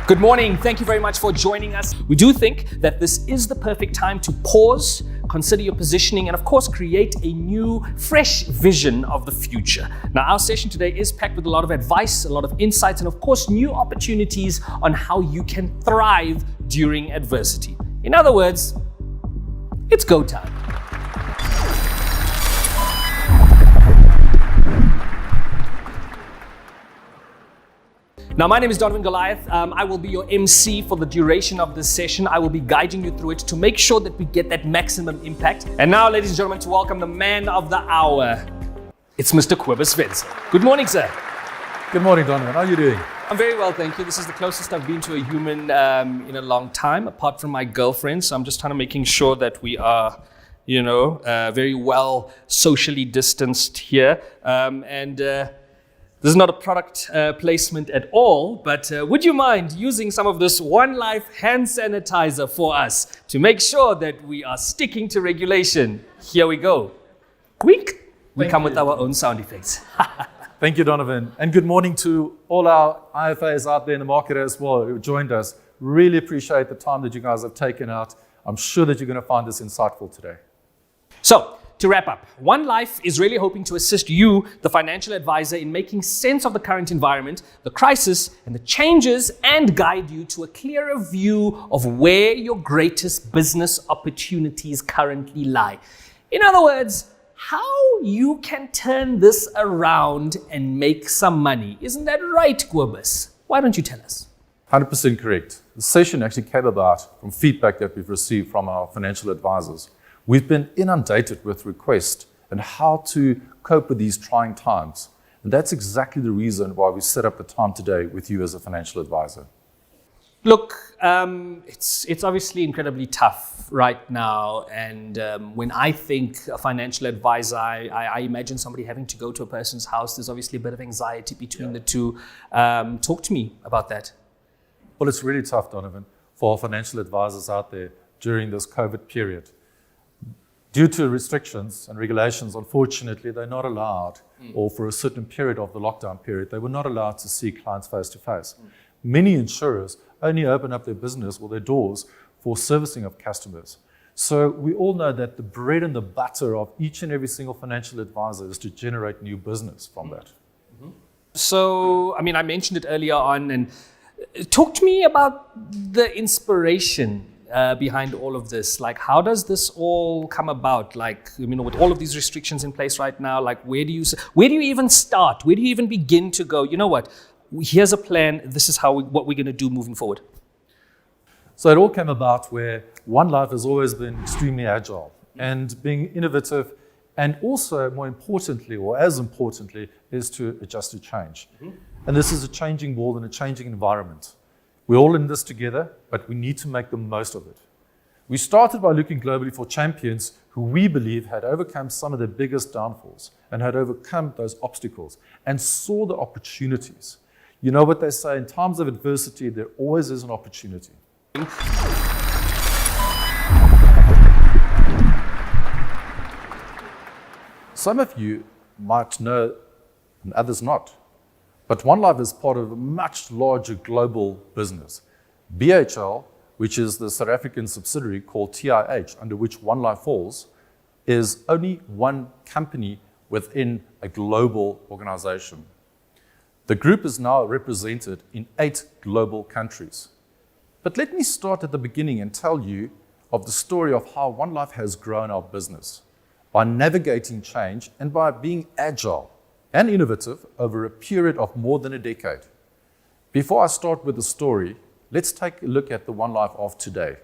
Good morning. Thank you very much for joining us. We do think that this is the perfect time to pause, consider your positioning, and of course, create a new, fresh vision of the future. Now, our session today is packed with a lot of advice, a lot of insights, and of course, new opportunities on how you can thrive during adversity. In other words, it's go time. Now, my name is Donovan Goliath. I will be your MC for the duration of this session. I will be guiding you through it to make sure that we get that maximum impact. And now, ladies and gentlemen, to welcome the man of the hour, it's Mr. Kobus Wenzel. Good morning, sir. Good morning, Donovan. How are you doing? I'm very well, thank you. This is the closest I've been to a human in a long time, apart from my girlfriend. So I'm just trying to making sure that we are, very well socially distanced here. This is not a product placement at all, but would you mind using some of this One Life hand sanitizer for us to make sure that we are sticking to regulation? Here we go. Quick. We come with our own sound effects. Thank you, Donovan. And good morning to all our IFAs out there in the market as well who joined us. Really appreciate the time that you guys have taken out. I'm sure that you're going to find this insightful today. So, to wrap up, One Life is really hoping to assist you, the financial advisor, in making sense of the current environment, the crisis, and the changes, and guide you to a clearer view of where your greatest business opportunities currently lie. In other words, how you can turn this around and make some money. Isn't that right, Kobus? Why don't you tell us? 100% correct. The session actually came about from feedback that we've received from our financial advisors. We've been inundated with requests on how to cope with these trying times. And that's exactly the reason why we set up the time today with you as a financial advisor. Look, it's obviously incredibly tough right now. And when I think a financial advisor, I imagine somebody having to go to a person's house. There's obviously a bit of anxiety between the two. Talk to me about that. Well, it's really tough, Donovan, for financial advisors out there during this COVID period. Due to restrictions and regulations, unfortunately, they're not allowed, or for a certain period of the lockdown period, they were not allowed to see clients face to face. Many insurers only open up their business or their doors for servicing of customers. So we all know that the bread and the butter of each and every single financial advisor is to generate new business from that. So, I mentioned it earlier on, and talk to me about the inspiration behind all of this. Like, how does this all come about? Like, with all of these restrictions in place right now, like, where do you even start? Where do you even begin to go, you know what, here's a plan, this is what we're going to do moving forward? So it all came about where One Life has always been extremely agile and being innovative, and also more importantly, or as importantly, is to adjust to change. And this is a changing world and a changing environment. We're all in this together, but we need to make the most of it. We started by looking globally for champions who we believe had overcome some of their biggest downfalls and had overcome those obstacles and saw the opportunities. You know what they say, in times of adversity, there always is an opportunity. Some of you might know and others not. But One Life is part of a much larger global business. BHL, which is the South African subsidiary called TIH, under which One Life falls, is only one company within a global organization. The group is now represented in 8 global countries. But let me start at the beginning and tell you of the story of how One Life has grown our business by navigating change and by being agile and innovative over a period of more than a decade. Before I start with the story, let's take a look at the One Life of today.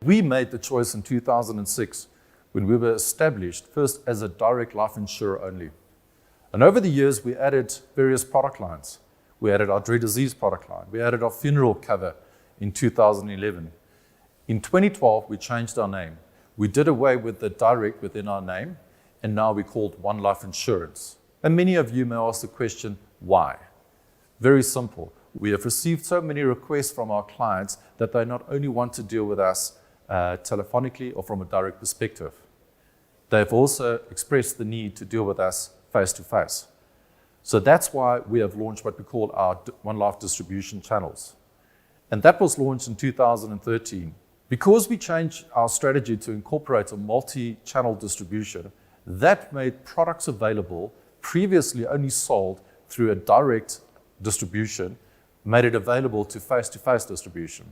We made the choice in 2006 when we were established first as a direct life insurer only. And over the years, we added various product lines. We added our dread disease product line. We added our funeral cover in 2011. In 2012, we changed our name. We did away with the direct within our name, and now we're called One Life Insurance. And many of you may ask the question, why? Very simple. We have received so many requests from our clients that they not only want to deal with us telephonically or from a direct perspective. They've also expressed the need to deal with us face to face. So that's why we have launched what we call our One Life distribution channels. and that was launched in 2013. Because we changed our strategy to incorporate a multi-channel distribution, that made products available previously only sold through a direct distribution, made it available to face-to-face distribution.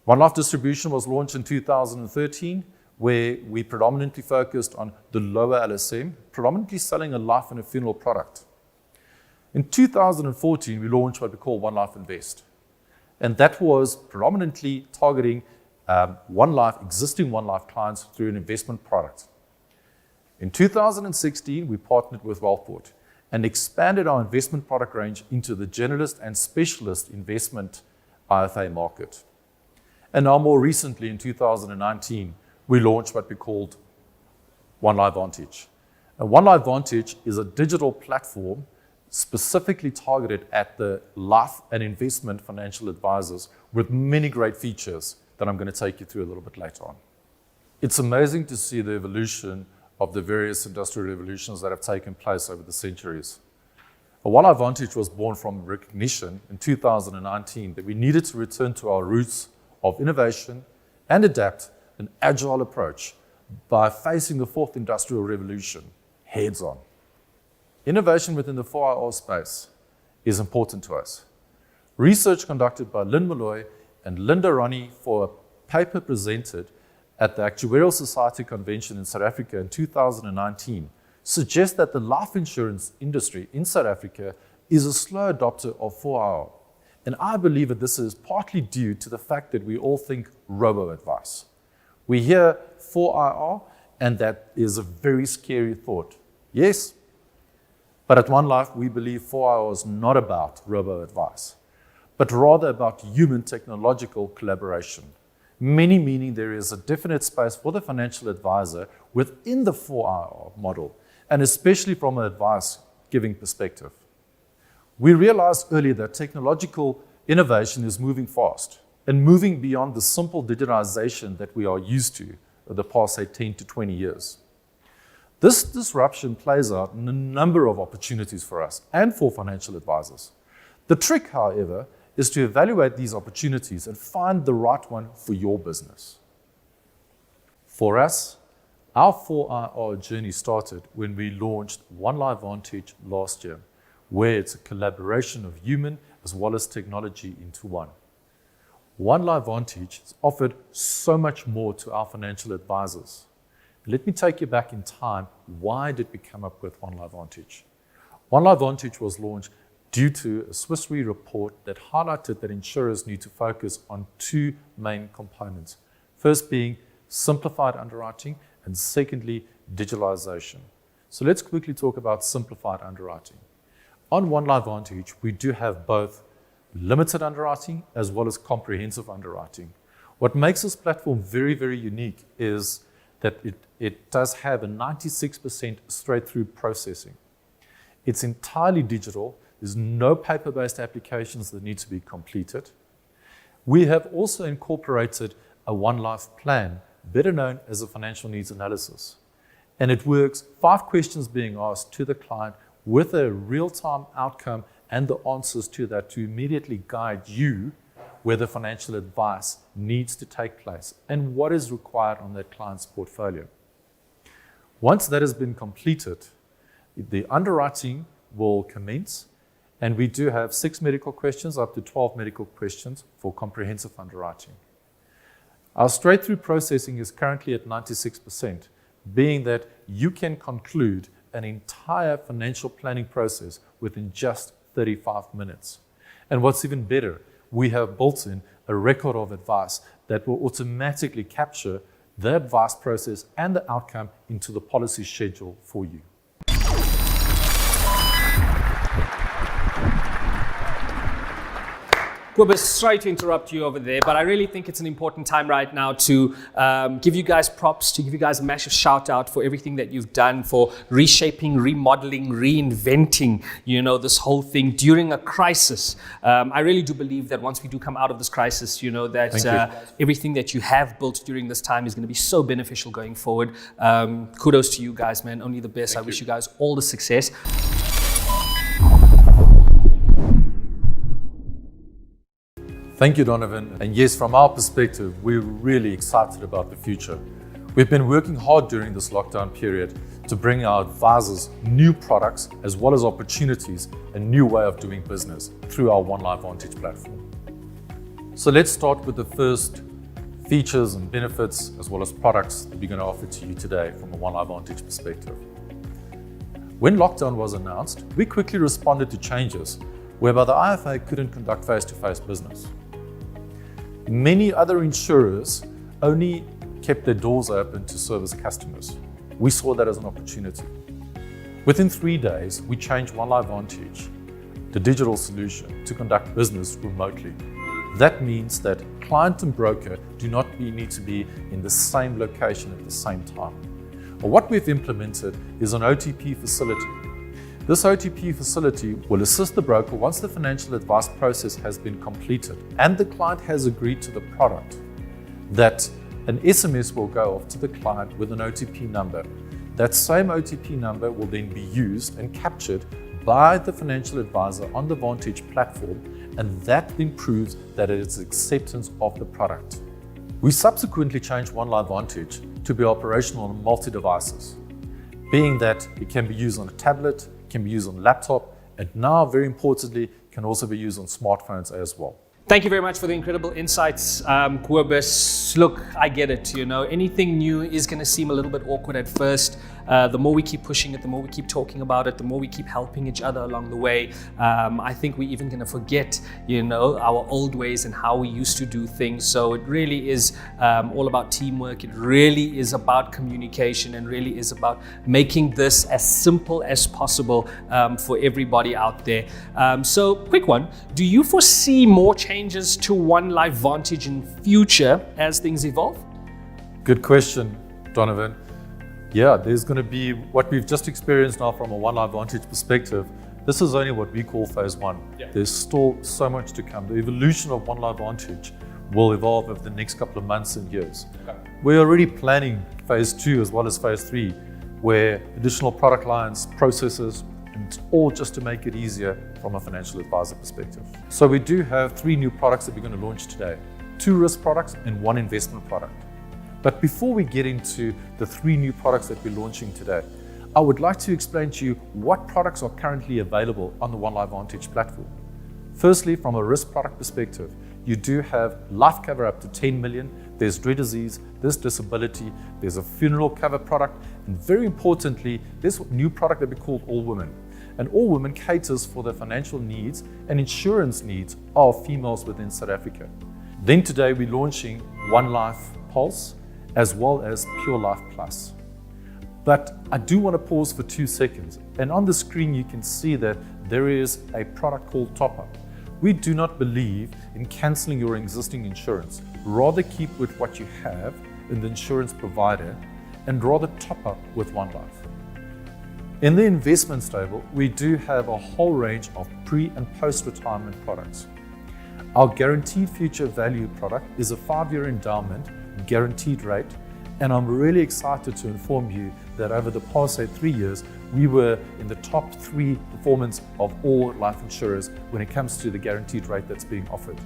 One Life distribution was launched in 2013, where we predominantly focused on the lower LSM, predominantly selling a life and a funeral product. In 2014, we launched what we call One Life Invest. And that was predominantly targeting existing One Life clients through an investment product. In 2016, we partnered with Wealthport and expanded our investment product range into the generalist and specialist investment IFA market. And now more recently, in 2019, we launched what we called One Life Vantage. And One Life Vantage is a digital platform specifically targeted at the life and investment financial advisors with many great features that I'm going to take you through a little bit later on. It's amazing to see the evolution of the various industrial revolutions that have taken place over the centuries. One Life Vantage was born from recognition in 2019 that we needed to return to our roots of innovation and adapt an agile approach by facing the fourth industrial revolution heads on. Innovation within the 4IR space is important to us. Research conducted by Lynn Malloy and Linda Ronnie for a paper presented at the Actuarial Society Convention in South Africa in 2019 suggests that the life insurance industry in South Africa is a slow adopter of 4IR. And I believe that this is partly due to the fact that we all think robo-advice. We hear 4IR, and that is a very scary thought. Yes, but at One Life, we believe 4IR is not about robo-advice, but rather about human technological collaboration. Meaning there is a definite space for the financial advisor within the 4IR model, and especially from an advice-giving perspective. We realized earlier that technological innovation is moving fast and moving beyond the simple digitization that we are used to the past, say, 10 to 20 years. This disruption plays out in a number of opportunities for us and for financial advisors. The trick, however, is to evaluate these opportunities and find the right one for your business. For us, our 4IR journey started when we launched One Life Vantage last year, where it's a collaboration of human as well as technology into one. One Life Vantage has offered so much more to our financial advisors. Let me take you back in time. Why did we come up with One Life Vantage? One Life Vantage was launched due to a Swiss Re report that highlighted that insurers need to focus on two main components. First being simplified underwriting, and secondly, digitalization. So let's quickly talk about simplified underwriting. On One Life Vantage, we do have both limited underwriting as well as comprehensive underwriting. What makes this platform very, very unique is that it does have a 96% straight-through processing. It's entirely digital. There's no paper-based applications that need to be completed. We have also incorporated a One Life plan, better known as a financial needs analysis. And it works 5 questions being asked to the client with a real-time outcome and the answers to that to immediately guide you where the financial advice needs to take place and what is required on that client's portfolio. Once that has been completed, the underwriting will commence, and we do have 6 medical questions, up to 12 medical questions for comprehensive underwriting. Our straight-through processing is currently at 96%, being that you can conclude an entire financial planning process within just 35 minutes. And what's even better, we have built in a record of advice that will automatically capture the advice process and the outcome into the policy schedule for you. Kobus, sorry to interrupt you over there, but I really think it's an important time right now to give you guys props, to give you guys a massive shout out for everything that you've done, for reshaping, remodeling, reinventing, this whole thing during a crisis. I really do believe that once we do come out of this crisis, that everything that you have built during this time is going to be so beneficial going forward. Kudos to you guys, man. Only the best. I wish you guys all the success. Thank you, Donovan. And yes, from our perspective, we're really excited about the future. We've been working hard during this lockdown period to bring our advisors new products as well as opportunities, a new way of doing business through our One Life Vantage platform. So let's start with the first features and benefits as well as products that we're going to offer to you today from a One Life Vantage perspective. When lockdown was announced, we quickly responded to changes whereby the IFA couldn't conduct face-to-face business. Many other insurers only kept their doors open to service customers. We saw that as an opportunity. Within 3 days, we changed One Life Vantage, the digital solution, to conduct business remotely. That means that client and broker do not need to be in the same location at the same time. Well, what we've implemented is an OTP facility. This OTP facility will assist the broker once the financial advice process has been completed and the client has agreed to the product, that an SMS will go off to the client with an OTP number. That same OTP number will then be used and captured by the financial advisor on the Vantage platform, and that then proves that it is acceptance of the product. We subsequently changed One Life Vantage to be operational on multi-devices, being that it can be used on a tablet, can be used on a laptop, and now, very importantly, can also be used on smartphones as well. Thank you very much for the incredible insights, Kobus. Look, I get it. Anything new is going to seem a little bit awkward at first. The more we keep pushing it, the more we keep talking about it, the more we keep helping each other along the way. I think we're even going to forget, our old ways and how we used to do things. So it really is all about teamwork. It really is about communication, and really is about making this as simple as possible for everybody out there. So quick one, do you foresee more changes to One Life Vantage in future as things evolve? Good question, Donovan. Yeah, there's going to be what we've just experienced now from a One Life Vantage perspective. This is only what we call phase one. Yeah. There's still so much to come. The evolution of One Life Vantage will evolve over the next couple of months and years. Okay. We're already planning phase two as well as phase three, where additional product lines, processes, and it's all just to make it easier from a financial advisor perspective. So we do have 3 new products that we're going to launch today. 2 risk products and 1 investment product. But before we get into the 3 new products that we're launching today, I would like to explain to you what products are currently available on the One Life Vantage platform. Firstly, from a risk product perspective, you do have life cover up to 10 million, there's dread disease, there's disability, there's a funeral cover product, and very importantly, there's a new product that we call All Women. And All Women caters for the financial needs and insurance needs of females within South Africa. Then today we're launching One Life Pulse as well as Pure Life Plus. But I do want to pause for 2 seconds. And on the screen you can see that there is a product called Top Up. We do not believe in cancelling your existing insurance. Rather keep with what you have in the insurance provider and rather top up with One Life. In the investments table, we do have a whole range of pre- and post-retirement products. Our Guaranteed Future Value product is a 5-year endowment, guaranteed rate, and I'm really excited to inform you that over the past 3 years, we were in the top 3 performance of all life insurers when it comes to the guaranteed rate that's being offered.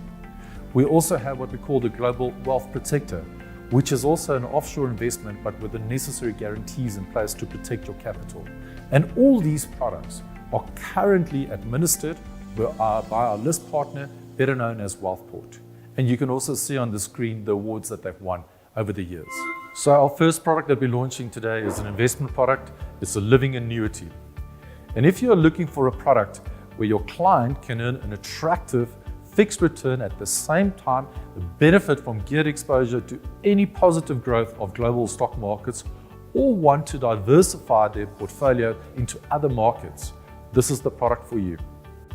We also have what we call the Global Wealth Protector, which is also an offshore investment but with the necessary guarantees in place to protect your capital. And all these products are currently administered by our list partner, better known as Wealthport. And you can also see on the screen the awards that they've won over the years. So our first product that we're launching today is an investment product. It's a living annuity. And if you're looking for a product where your client can earn an attractive fixed return at the same time, benefit from geared exposure to any positive growth of global stock markets, or want to diversify their portfolio into other markets, this is the product for you.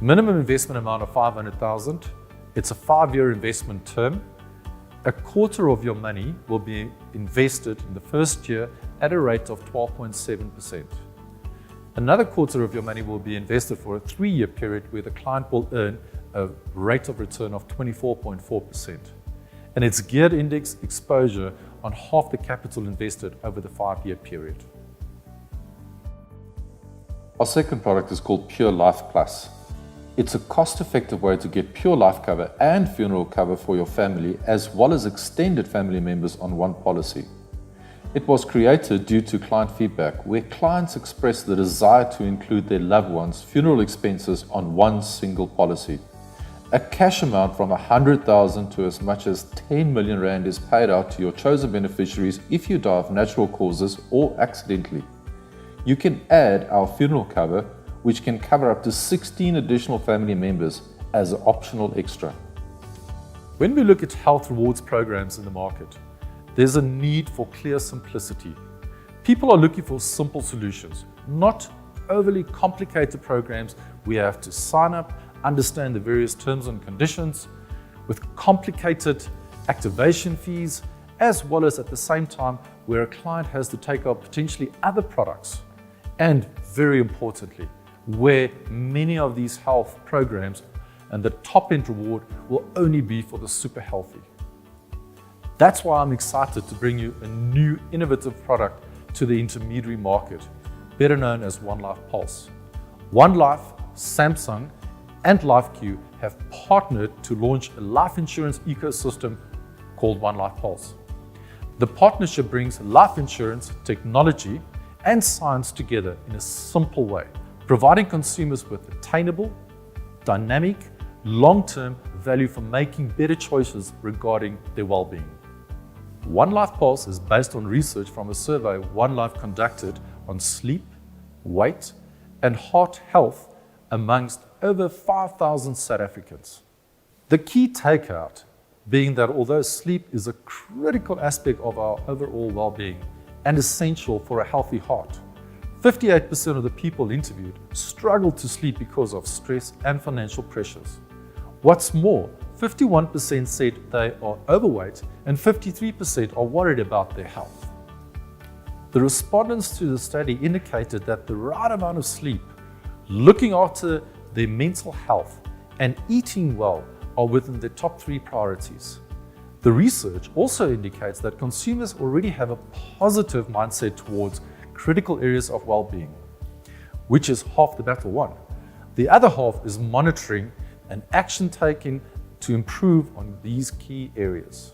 Minimum investment amount of 500,000. It's a 5-year investment term. A quarter of your money will be invested in the first year at a rate of 12.7%. Another quarter of your money will be invested for a 3-year period where the client will earn a rate of return of 24.4%. And it's geared index exposure on half the capital invested over the 5-year period. Our second product is called Pure Life Plus. It's a cost-effective way to get pure life cover and funeral cover for your family, as well as extended family members on one policy. It was created due to client feedback, where clients expressed the desire to include their loved ones' funeral expenses on one single policy. A cash amount from 100,000 to as much as 10 million rand is paid out to your chosen beneficiaries if you die of natural causes or accidentally. You can add our funeral cover, which can cover up to 16 additional family members, as an optional extra. When we look at health rewards programs in the market, there's a need for clear simplicity. People are looking for simple solutions, not overly complicated programs where you have to sign up, understand the various terms and conditions, with complicated activation fees, as well as at the same time where a client has to take up potentially other products. And very importantly, where many of these health programs and the top end reward will only be for the super healthy. That's why I'm excited to bring you a new innovative product to the intermediary market, better known as One Life Pulse. One Life, Samsung, and LifeQ have partnered to launch a life insurance ecosystem called One Life Pulse. The partnership brings life insurance, technology, and science together in a simple way, providing consumers with attainable, dynamic, long-term value for making better choices regarding their well-being. One Life Pulse is based on research from a survey One Life conducted on sleep, weight, and heart health amongst over 5,000 South Africans. The key takeout being that although sleep is a critical aspect of our overall well-being and essential for a healthy heart, 58% of the people interviewed struggled to sleep because of stress and financial pressures. What's more, 51% said they are overweight and 53% are worried about their health. The respondents to the study indicated that the right amount of sleep, looking after their mental health, and eating well are within their top 3 priorities. The research also indicates that consumers already have a positive mindset towards critical areas of well-being, which is half the battle won. The other half is monitoring and action taken to improve on these key areas.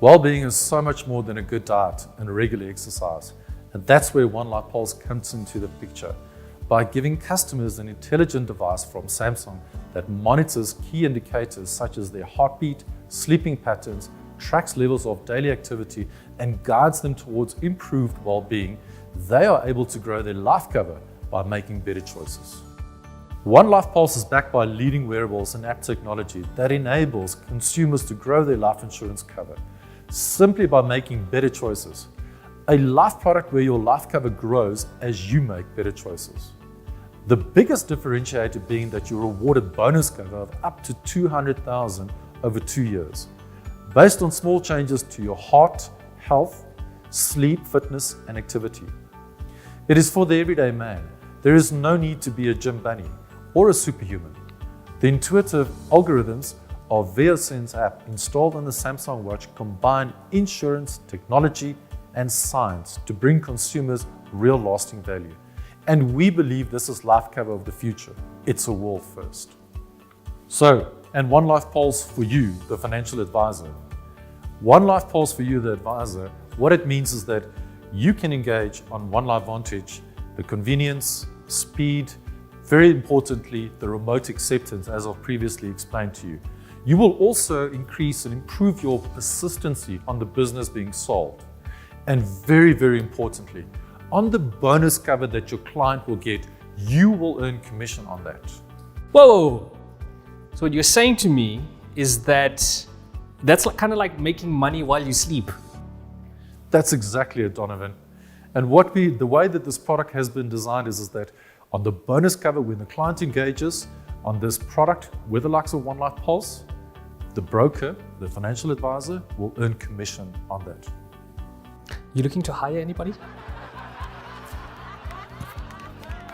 Well-being is so much more than a good diet and regular exercise, and that's where One Life Pulse comes into the picture, by giving customers an intelligent device from Samsung that monitors key indicators such as their heartbeat, sleeping patterns, tracks levels of daily activity, and guides them towards improved well-being. They are able to grow their life cover by making better choices. One Life Pulse is backed by leading wearables and app technology that enables consumers to grow their life insurance cover simply by making better choices. A life product where your life cover grows as you make better choices. The biggest differentiator being that you're awarded bonus cover of up to 200,000 over 2 years, based on small changes to your heart, health, sleep, fitness, and activity. It is for the everyday man. There is no need to be a gym bunny or a superhuman. The intuitive algorithms of VeoSense app installed on the Samsung Watch combine insurance, technology, and science to bring consumers real lasting value. And we believe this is life cover of the future. It's a world first. So, and One Life Pulse for you, the financial advisor. One Life Pulse for you, the advisor, what it means is that you can engage on One Life Vantage, the convenience, speed, very importantly, the remote acceptance, as I've previously explained to you. You will also increase and improve your persistency on the business being sold. And very, very importantly, on the bonus cover that your client will get, you will earn commission on that. Whoa! So what you're saying to me is that that's kind of like making money while you sleep. That's exactly it, Donovan. And the way that this product has been designed is that on the bonus cover, when the client engages on this product with the likes of One Life Pulse, the broker, the financial advisor, will earn commission on that. You looking to hire anybody?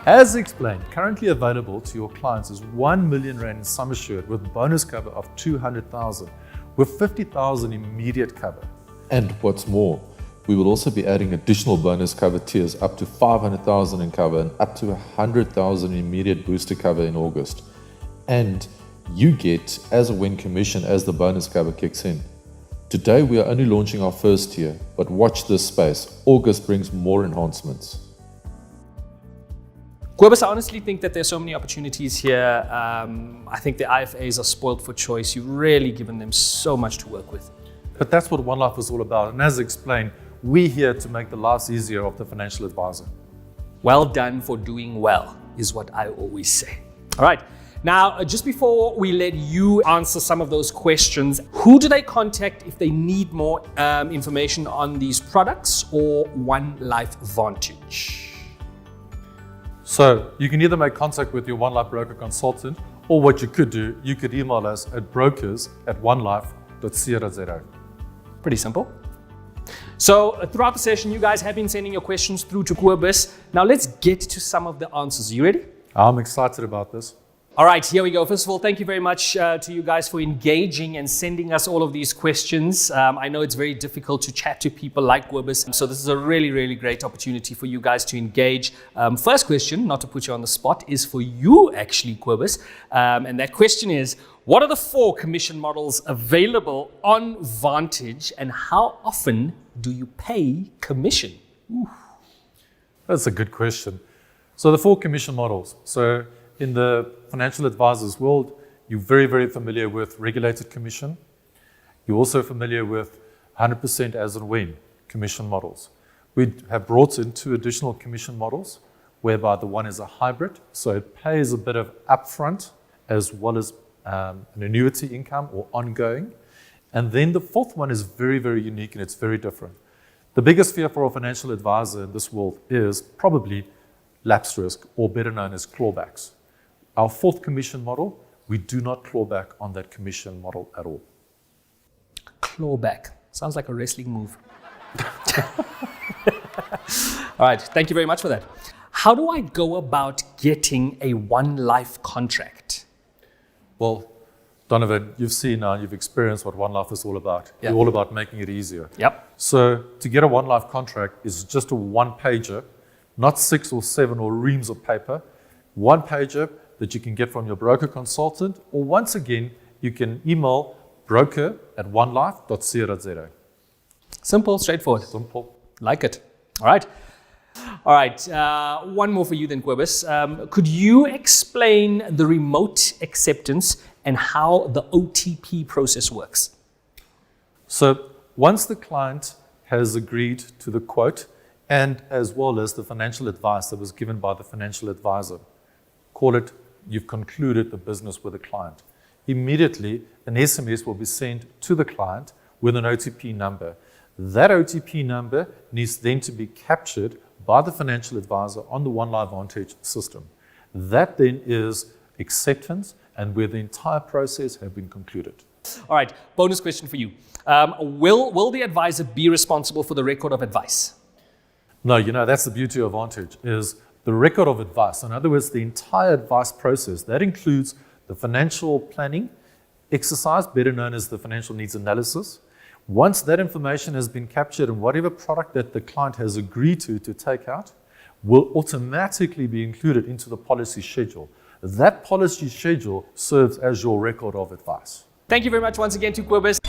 As explained, currently available to your clients is 1 million rand in sum assured with bonus cover of 200,000 with 50,000 immediate cover. And what's more, we will also be adding additional bonus cover tiers up to 500,000 in cover and up to 100,000 immediate booster cover in August. and you get as a win commission as the bonus cover kicks in. Today we are only launching our first tier, but watch this space. August brings more enhancements. Kobus, I honestly think that there's so many opportunities here. I think the IFAs are spoiled for choice. You've really given them so much to work with. But that's what One Life is all about. And as explained, we're here to make the lives easier of the financial advisor. Well done for doing well, is what I always say. All right. Now, just before we let you answer some of those questions, who do they contact if they need more information on these products or One Life Vantage? So you can either make contact with your One Life broker consultant, or what you could do, you could email us at brokers@onelife.co.za. Pretty simple. So throughout the session, you guys have been sending your questions through to Kobus. Now let's get to some of the answers. You ready? I'm excited about this. All right, here we go. First of all, thank you very much to you guys for engaging and sending us all of these questions. I know it's very difficult to chat to people like Kobus, so this is a really, really great opportunity for you guys to engage. First question, not to put you on the spot, is for you actually, Kobus. And that question is, what are the 4 commission models available on Vantage, and how often do you pay commission? Ooh. That's a good question. So the 4 commission models. So in the financial advisor's world, you're very, very familiar with regulated commission. You're also familiar with 100% as and when commission models. We have brought in 2 additional commission models, whereby the one is a hybrid, so it pays a bit of upfront as well as an annuity income or ongoing. And then the 4th one is very, very unique and it's very different. The biggest fear for a financial advisor in this world is probably lapse risk, or better known as clawbacks. Our 4th commission model, we do not claw back on that commission model at all. Clawback. Sounds like a wrestling move. All right, thank you very much for that. How do I go about getting a One Life contract? Well, Donovan, you've seen now, you've experienced what One Life is all about. Yep. We're all about making it easier. Yep. So to get a One Life contract is just a 1-pager, not 6 or 7 or reams of paper. 1-pager that you can get from your broker consultant, or once again, you can email broker@onelife.co.za. Simple, straightforward. Simple. Like it. All right. All right. One more for you then, Kobus. Could you explain the remote acceptance and how the OTP process works? So once the client has agreed to the quote, and as well as the financial advice that was given by the financial advisor, call it you've concluded the business with the client. Immediately, an SMS will be sent to the client with an OTP number. That OTP number needs then to be captured by the financial advisor on the One Life Vantage system. That then is acceptance, and where the entire process has been concluded. All right, bonus question for you. Will the advisor be responsible for the record of advice? No, that's the beauty of Vantage, is the record of advice. In other words, the entire advice process, that includes the financial planning exercise, better known as the financial needs analysis. Once that information has been captured, and whatever product that the client has agreed to take out will automatically be included into the policy schedule. That policy schedule serves as your record of advice. Thank you very much once again to Kobus.